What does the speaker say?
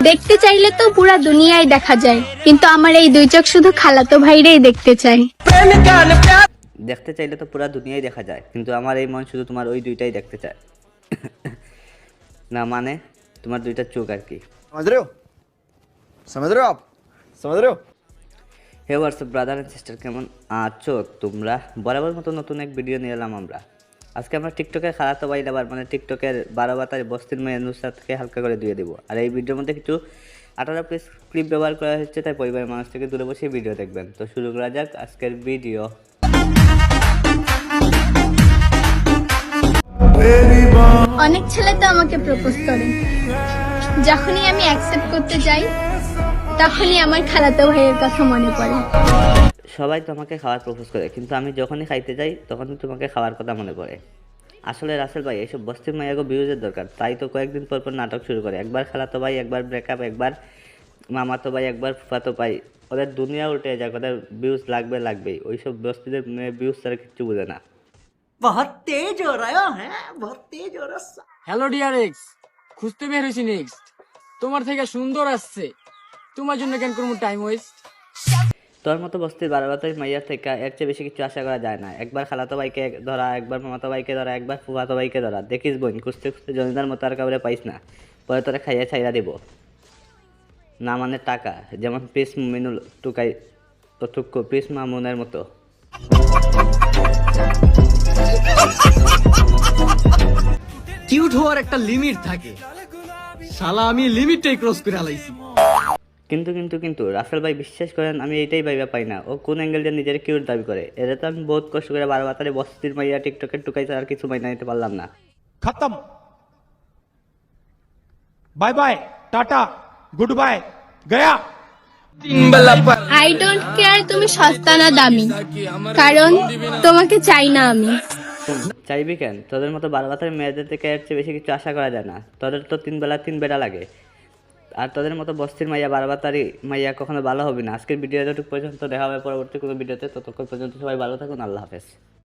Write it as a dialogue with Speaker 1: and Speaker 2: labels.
Speaker 1: দেখতে চাইলে তো পুরা দুনিয়ায় দেখা যায়, কিন্তু আমার এই দুই চোখ শুধু খালাতো ভাইরেই দেখতে চাই।
Speaker 2: দেখতে চাইলে তো পুরা দুনিয়ায় দেখা যায়, কিন্তু আমার এই মন শুধু তোমার ওই দুইটাই দেখতে চায়। না মানে তোমার দুইটা চোখ আর কি।
Speaker 3: समझ रहे हो समझ रहे हो आप समझ रहे हो।
Speaker 2: হে হোয়াটসঅ্যাপ ব্রাদার অ্যান্ড সিস্টার, কেমন আছো তোমরা? বরাবর মতো নতুন এক ভিডিও নিয়ে এলাম আমরা। আজকে আমরা টিকটকের খালাতো ভাই আবার মানে টিকটকের 12 বাতারি বস্তির মেয়ে নুসরাতকে হালকা করে দিয়ে দেবো। আর এই ভিডিওর মধ্যে কিছু 18+ ক্লিপ ব্যবহার করা হচ্ছে, তাই পরিবারের মানুষ থেকে দূরে বসে ভিডিও দেখবেন। তো শুরু করা যাক আজকের ভিডিও।
Speaker 1: অনেক ছেলে তো আমাকে প্রপোজ করে, যখনই আমি অ্যাকসেপ্ট করতে যাই তখনই আমার খালাতো ভাইয়ের কথা মনে পড়ে।
Speaker 2: সবাই তোমাকে খাওয়ার প্রপোজ করে, কিন্তু আমি যখনই খাইতে যাই তখনই তোমাকে খাওয়ার কথা মনে পড়ে। আসলে রাসেল ভাই এইসব বস্তির মাইয়াগো ভিউজের দরকার, তাই তো কয়েকদিন পর পর নাটক শুরু করে। একবার খালাতো ভাই, একবার ব্রেকআপ, একবার মামাতো ভাই, একবার ফুফাতো ভাই। ওদের দুনিয়া উল্টে যাক, ওদের ভিউজ লাগবেই। ওইসব বস্তিদের মেয়ে ভিউজ তারা কিচ্ছু বোঝে না।
Speaker 4: बहुत तेज हो रहा है बहुत तेज हो रहा है।
Speaker 5: হ্যালো ডিয়ার এক্স, খুঁজতে বের হয়েছি নেক্সট। তোমার থেকে সুন্দর আসছে, তোমার জন্য কেন করবো টাইম ওয়েস্ট।
Speaker 2: তোর মতো বস্তির 12 বাতারি মাইয়ার থেকে এর চেয়ে বেশি কিছু আশা করা যায় না। একবার খালাতো ভাইকে ধরা, একবার মামাতো ভাইকে ধরা, একবার ফুফাতো ভাইকে ধরা। দেখিস বোন, খুঁজতে খুঁজতে জমিদার মতো আর কাউরে পাইস না, পরে তোরা খাইয়া ছাইরা দিব। না মানে টাকা, যেমন পিস মিনুল টুকাই তথুক্য পিস মামুনের মতো।
Speaker 5: কিউট হওয়ার একটা লিমিট থাকে, শালা আমি লিমিটটাই ক্রস করে আলাইছি।
Speaker 2: কিন্তু রাসেল ভাই বিশ্বাস করেন, আমি এইটাই ভাইবা পাই না ও কোন অ্যাঙ্গেল দিয়ে নিজের কিউট দাবি করে। এটা তো আমি বহুত কষ্ট করে 12 বাতারে বস্তির মাইয়া টিকটকের টুকাই ছাড়া আর কিছু মাইনা নিতে পারলাম না।
Speaker 6: खत्म बाय बाय टाटा गुड बाय गया।
Speaker 1: আই ডোন্ট কেয়ার তুমি সস্তা না দামি, কারণ তোমাকে চাই না আমি।
Speaker 2: চাইবি কেন? তোদের মতো 12 বাতারে মেয়েদের থেকে এর চেয়ে বেশি কিছু আশা করা যায় না। তোদের তো 3 বেলা 3 বেটা লাগে, আর তোদের মতো বস্তির মাইয়া 12 বাতারি মাইয়া কখনো ভালো হবে না। আজকের ভিডিও এতটুকু পর্যন্ত, দেখা হবে পরবর্তী কোনো ভিডিওতে। ততক্ষণ পর্যন্ত সবাই ভালো থাকুন, আল্লাহ হাফেজ।